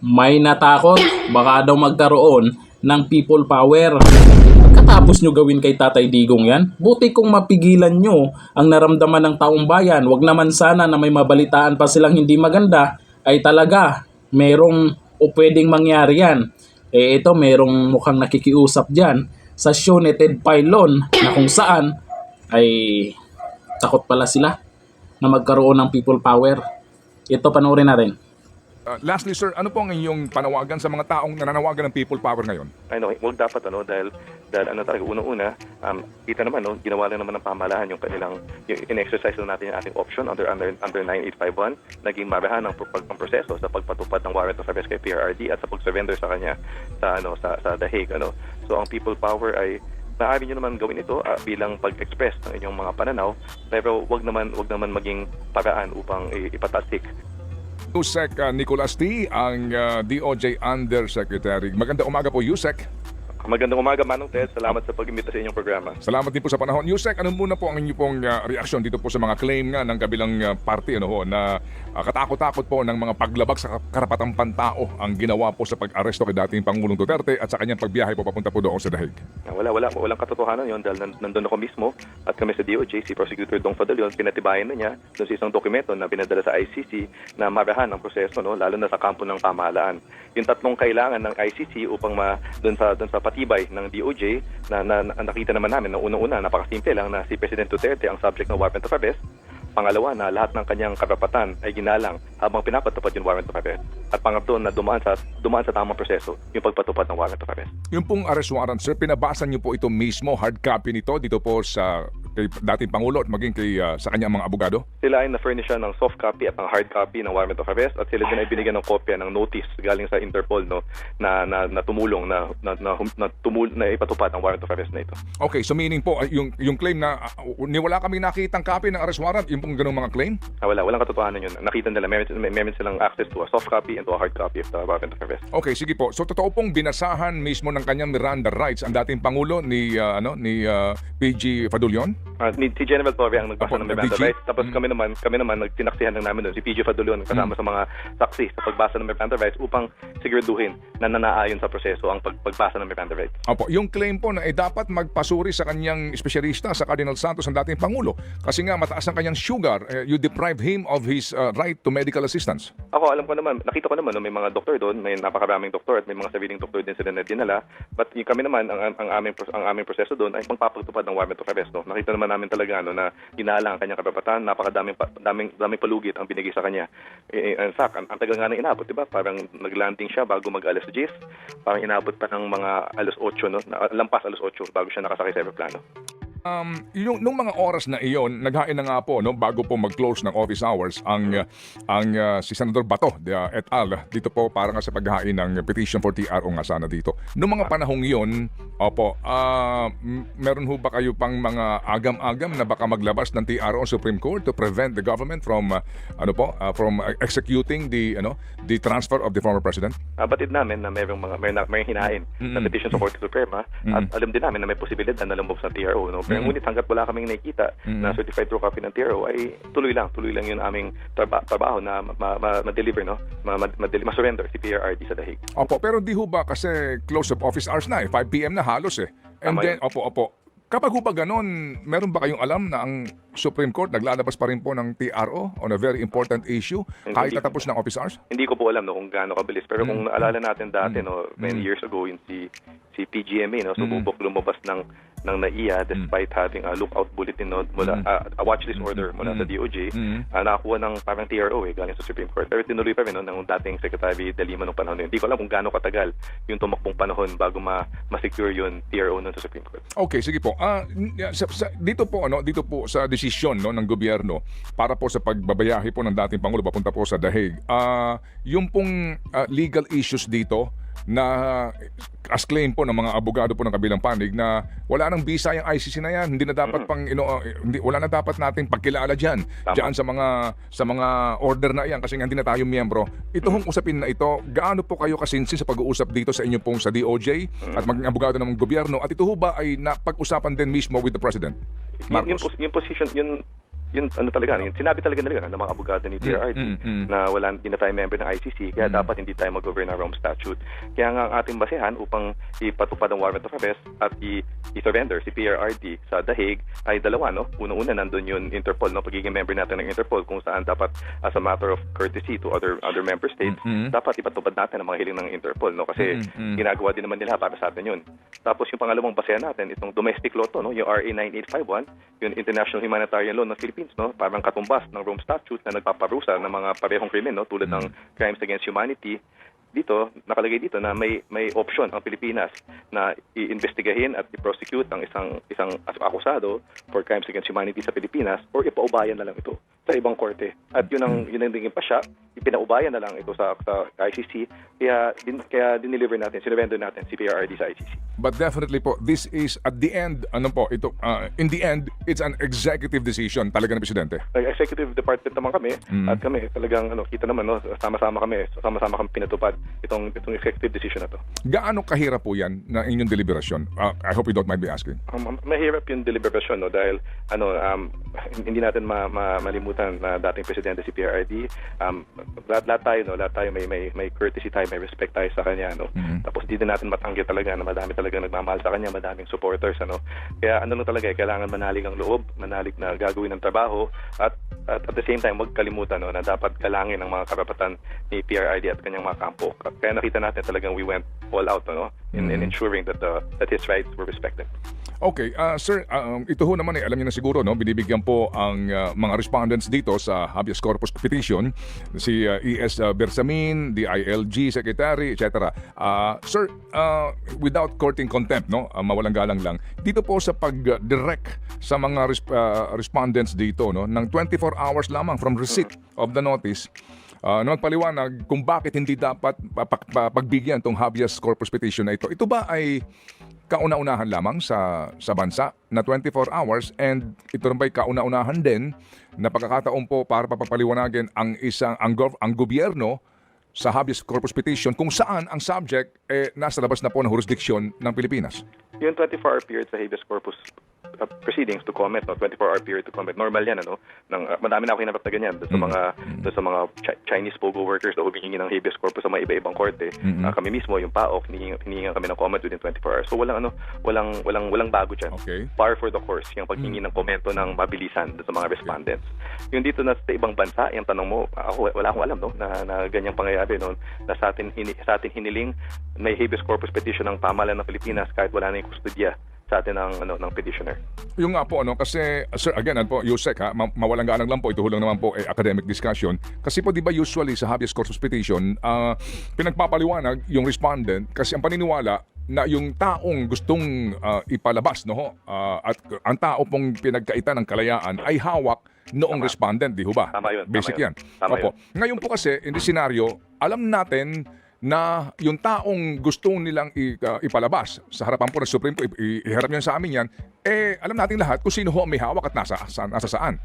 May natakot, baka daw magkaroon ng people power. Katapos nyo gawin kay Tatay Digong yan, buti kung mapigilan nyo ang naramdaman ng taong bayan. Wag naman sana na may mabalitaan pa silang hindi maganda, ay talaga merong o pwedeng mangyari yan. Ito merong mukhang nakikiusap dyan sa show ni Ted Filon na kung saan ay takot pala sila na magkaroon ng people power. Ito panoorin natin. Lastly, sir, ano po ang inyong panawagan sa mga taong nananawagan ng people power ngayon? Wag dapat dahil ano talaga unang-una, kita naman ginawa lang naman ng pamahalaan yung kanilang in-exercise lang natin yung ating option under 9851, naging mabahan ang proseso sa pagpatupad ng warrant of arrest kay PRRD at sa pag-surrender sa kanya sa The Hague. So ang people power ay maaari nyo naman gawin ito bilang pag-express ng inyong mga pananaw, pero wag naman maging paraan upang ipatasik. Yusek Nicolas T., ang DOJ Undersecretary. Magandang umaga po, Yusek. Magandang umaga, Manong Ted. Salamat sa pag-imbita sa inyong programa. Salamat din po sa panahon. Yusek, ano muna po ang inyong pong reaksyon dito po sa mga claim nga ng kabilang party na katakot-takot po ng mga paglabag sa karapatang pantao ang ginawa po sa pag-aresto kay dating Pangulong Duterte at sa kanyang pagbiyahe po papunta po doon sa Daig? Walang katotohanan yon dahil nandun ako mismo at kami sa DOJ, si Prosecutor Dong Fadalion, pinatibayan na niya doon sa isang dokumento na pinadala sa ICC na marahan ang proseso, lalo na sa kampo ng pamahalaan. Yung tatlong kailangan ng ICC upang doon sa patibay ng DOJ na nakita naman namin na unang-una, napakasimple lang na si President Duterte ang subject ng warrant of arrest. Pangalawa, na lahat ng kanyang karapatan ay ginalang habang pinapatupad yung warrant of arrest. At pangatlo, na dumaan sa tamang proseso yung pagpatupad ng warrant of arrest. Yung pong arrest warrant, sir, pinabasa niyo po ito mismo, hard copy nito dito po sa kay dating Pangulo at maging sa kanyang mga abogado? Sila ay na-furnish siya ng soft copy at ng hard copy ng warrant of arrest at sila din ay binigyan ng kopya ng notice galing sa Interpol na tumulong na ipatupad ang warrant of arrest na ito. Okay, so meaning po yung claim na wala kaming nakitang copy ng arrest warrant, yung pong ganung mga claim? Walang katotohanan yun. Nakita nila meron silang access to a soft copy and to a hard copy of the warrant of arrest. Okay, sige po. So totoo pong binasahan mismo ng kanyang Miranda rights ang dating Pangulo ni PG Fadulyon? Si General Torre ang nagbasa ng Miranda PG? rights. Tapos kami naman nagtinaksihan lang namin doon si PG Fadulyon kasama sa mga saksi sa pagbasa ng Miranda rights upang siguraduhin na nanaayon sa proseso ang pagbasa ng Miranda rights. Opo, yung claim po na dapat magpasuri sa kanyang espesyalista sa Cardinal Santos ang dating Pangulo kasi nga mataas ang kanyang sugar, you deprive him of his right to medical assistance. Ako, nakita ko naman may mga doktor doon, may napakaraming doktor at may mga sariling doktor din sila na dinala. But kami naman, ang aming proseso doon ay pagpapatupad ng warrant of arrest. Nakita naman namin talaga na ginalang ang kanyang karapatan, napakadaming palugit ang binigay sa kanya. In fact, ang tagal nga na inabot, diba? Parang naglanding siya bago mag-alas 10, parang inabot pa ng mga alas 8, lampas alas 8 bago siya nakasakay sa aeroplano. Nung mga oras na iyon, naghain na nga po bago po mag-close ng office hours ang si Senador Bato et al. Dito po para nga sa paghain ng petition for TRO nga sana dito. Nung mga panahong iyon, meron ho ba kayo pang mga agam-agam na baka maglabas ng TRO ang Supreme Court to prevent the government from executing the transfer of the former president? Batid namin na may hinain na petition sa Korte Suprema at alam din namin na may posibilidad na lumabas ng TRO. Ngunit hanggat wala kaming nakikita na certified true copy ng TRO ay tuloy lang yun aming trabaho na ma-deliver, ma-surrender si PRRD sa Daig. Opo, pero di ho ba kasi close of office hours na 5 p.m. na halos And then, opo. Kapag ho ba ganun, meron ba kayong alam na ang Supreme Court naglalabas pa rin po ng TRO on a very important issue kahit natapos ng office hours? Hindi ko po alam kung gaano kabilis. Pero kung naalala natin dati, many years ago, si PGMA, sububok lumabas ng NAIA despite having a lookout bulletin mula a watchlist order mula sa DOJ, nakakuha ng parang TRO galing sa Supreme Court. Pero tinuloy pa rin ng dating Secretary De Lima nung panahon yun. Hindi ko alam kung gaano katagal yung tumakbong panahon bago ma-secure yung TRO nun sa Supreme Court. Okay, sige po. Dito po sa desisyon ng gobyerno para po sa pagbabayahe po ng dating Pangulo papunta po sa Daig. Yung pong legal issues dito na as claim po ng mga abogado po ng kabilang panig na wala nang visa yung ICC na yan, hindi na dapat wala na dapat nating pagkilala diyan sa mga order na yan kasi hindi na tayo miyembro. Ito hong usapin na ito, gaano po kayo kasinsin sa pag-uusap dito sa inyo pong sa DOJ at mga abogado ng gobyerno at ito ho ba ay napag-usapan din mismo with the President? Yung position, yun ano talaga, yun, sinabi talaga nila ng mga abogado ni PRRD na hindi na tayo member ng ICC, kaya dapat hindi tayo mag-govern ng Rome Statute. Kaya nga ang ating basehan upang ipatupad ang warrant of arrest at i-surrender si PRRD sa The Hague ay dalawa, no? Unang-una, nandun yung Interpol, no? Pagiging member natin ng Interpol, kung saan dapat as a matter of courtesy to other member states, dapat ipatupad natin ang mga hiling ng Interpol, no? Kasi ginagawa din naman nila para sa atin yun. Tapos yung pangalawang basehan natin, itong domestic law to, no? Yung RA 9851, yung International Humanitarian Law ng Philippines, no? Parang katumbas ng Rome Statute na nagpaparusa ng mga parehong krimen, no? Tulad ng crimes against humanity. Dito, nakalagay dito na may option ang Pilipinas na iimbestigahin at i-prosecute ang isang akusado for crimes against humanity sa Pilipinas, or ipaubayan na lang ito sa ibang korte. At yun ang naging pasya, ipinaubayan na lang ito sa ICC, kaya dineliver natin, sinurrender natin si PRRD sa ICC. But definitely po, this is at the end, in the end, it's an executive decision talaga ng Presidente. Executive Department naman kami, at kami talagang kita naman, no, sama-sama kami pinatupad itong executive decision na to. Gaano kahirap po yan na inyong deliberasyon? I hope you don't mind me asking. Mahirap yung deliberation, no, dahil hindi natin malimutan na dating presidente si PRRD. Lahat tayo may courtesy tayo, may respect tayo sa kanya, no. Tapos di din natin matanggi talaga na madami talaga nagmamahal sa kanya, madaming supporters, ano. Kaya talaga, kailangan manalig ang loob, manalig na gagawin ng trabaho, at at the same time, huwag kalimutan, no, na dapat galangin ang mga karapatan ni PRRD at kanyang mga kampo. Kaya nakita natin talagang we went all out, no, in ensuring that his rights were respected. Okay, sir, ito ho naman alam niyo na siguro, no, binibigyan po ang mga respondents dito sa habeas corpus petition, si ES Bersamin, the ILG Secretary, etc. Sir, without courting contempt, no, mawalang galang lang, dito po sa pag-direct sa mga respondents dito, no, ng 24 hours lamang from receipt of the notice, na magpaliwanag kung bakit hindi dapat pagbigyan tong habeas corpus petition na ito. Ito ba ay kauna-unahan lamang sa bansa na 24 hours, and ito rin ba'y kauna-unahan din na pagkakataon po para papapaliwanagin ang gobyerno sa habeas corpus petition kung saan ang subject nasa labas na po ng jurisdiction ng Pilipinas? Yung 24-hour period sa habeas corpus proceedings to comment, no, 24-hour period to comment, normal yan, ano, madami na ako hinarap na ganyan doon sa mga Chinese pogo workers na humihingi ng habeas corpus sa mga iba-ibang korte. Kami mismo, yung PAOK, hinihingi kami ng comment within 24 hours. So walang bago dyan. Okay. Par for the course, yung paghingi ng komento ng mabilisan sa mga respondents. Yung dito na sa ibang bansa, yung tanong mo, wala akong alam, no, na ganyang pangyayari, no, na sa atin hiniling may habeas corpus petition ng pamahalaan ng Pilipinas kahit wala na yung kustodya sa atin ng petitioner. Yung nga po, kasi sir, again, Yusek, mawalang galang lang po, ito lang naman po academic discussion. Kasi po, di ba usually sa habeas corpus petition, pinagpapaliwanag yung respondent kasi ang paniniwala na yung taong gustong ipalabas, no, at ang tao pong pinagkaitan ng kalayaan ay hawak noong respondent, di ho ba? Tama yun. Basic yan. Tama Opo. yun. Ngayon po kasi, in this scenario, alam natin na yung taong gusto nilang ipalabas sa harapan po ng Supreme Court, iharap niyan sa amin yan, alam natin lahat kung sino ho may hawak at nasa saan.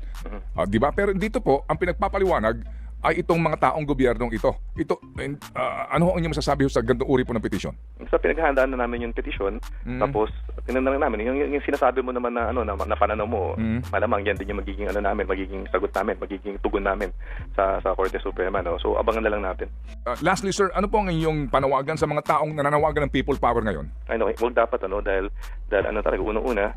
Di ba? Pero dito po, ang pinagpapaliwanag ay itong mga taong gobyernong ito. Ano ho ang inyong masasabi sa ganitong uri po ng petition? Sa pinaghahandaan na namin yung petition, tapos tinanong namin, yung sinasabi mo naman na na pananaw mo, malamang yan din yung magiging sagot namin, magiging tugon namin sa Korte Suprema, no? So abangan na lang natin. Lastly, sir, ano po ang inyong panawagan sa mga taong nananawagan ng people power ngayon? Wag dapat, dahil talaga unang-una,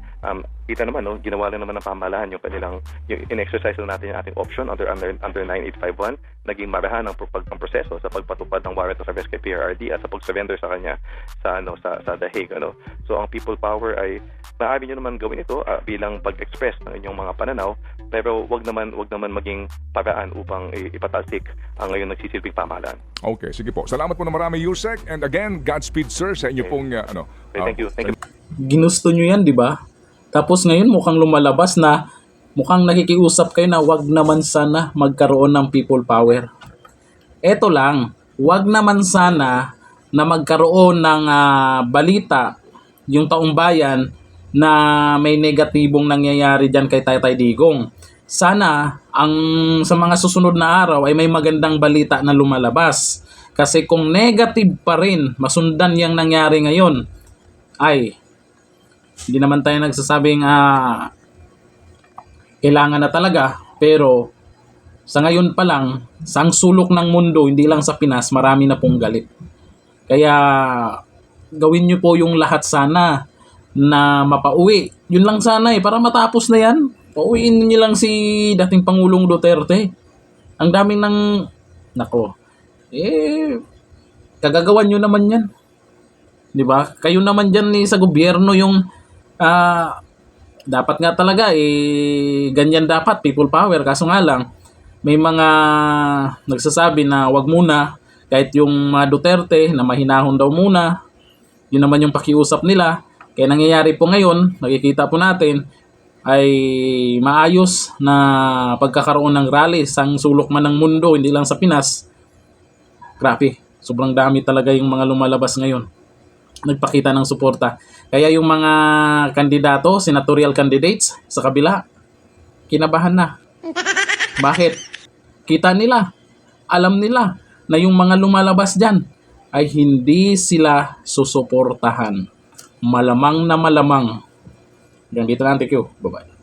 kita naman, no, ginawa lang naman ng pamahalaan yung kanilang, yung in-exercise na natin yung ating option under 9851, naging marahan ang proseso sa pagpatupad ng warrant of arrest kay PRRD at sa pag-surrender sa kanya sa The Hague, ano. So ang people power ay maaari niyo naman gawin ito bilang pag-express ng inyong mga pananaw, pero wag naman maging paraan upang ipatalsik ang ngayon nagsisilbing pamahalaan. Okay, sige po. Salamat po na marami, Yusek, and again, Godspeed, sir, sa inyo pong Thank you. Ginusto nyo yan, di ba? Tapos ngayon mukhang lumalabas na mukhang nakikiusap kayo na wag naman sana magkaroon ng people power. Eto lang, wag naman sana na magkaroon ng balita yung taong bayan na may negatibong nangyayari dyan kay Taytay Digong. Sana sa mga susunod na araw ay may magandang balita na lumalabas. Kasi kung negative pa rin, masundan yung nangyari ngayon, ay hindi naman tayo nagsasabing kailangan na talaga Pero sa ngayon pa lang, sa ang sulok ng mundo, hindi lang sa Pinas, marami na pong galit. Kaya gawin nyo po yung lahat sana na mapauwi. Yun lang sana para matapos na yan. Pauwiin niyo lang si dating Pangulong Duterte. Ang daming nako, kagagawan nyo naman yan. Di ba? Kayo naman dyan sa gobyerno yung dapat nga talaga ganyan dapat, people power. Kaso nga lang, may mga nagsasabi na wag muna, kahit yung mga Duterte na mahinahon daw muna. Yun naman yung pakiusap nila. Kaya nangyayari po ngayon, nakikita po natin, ay maayos na pagkakaroon ng rally sa sulok man ng mundo, hindi lang sa Pinas. Grabe, sobrang dami talaga yung mga lumalabas ngayon. Nagpakita ng suporta. Kaya yung mga kandidato, senatorial candidates sa kabila, kinabahan na. Bakit? Kita nila, alam nila na yung mga lumalabas dyan ay hindi sila susuportahan. Malamang na malamang. Hanggang dito lang, thank you. Bye-bye.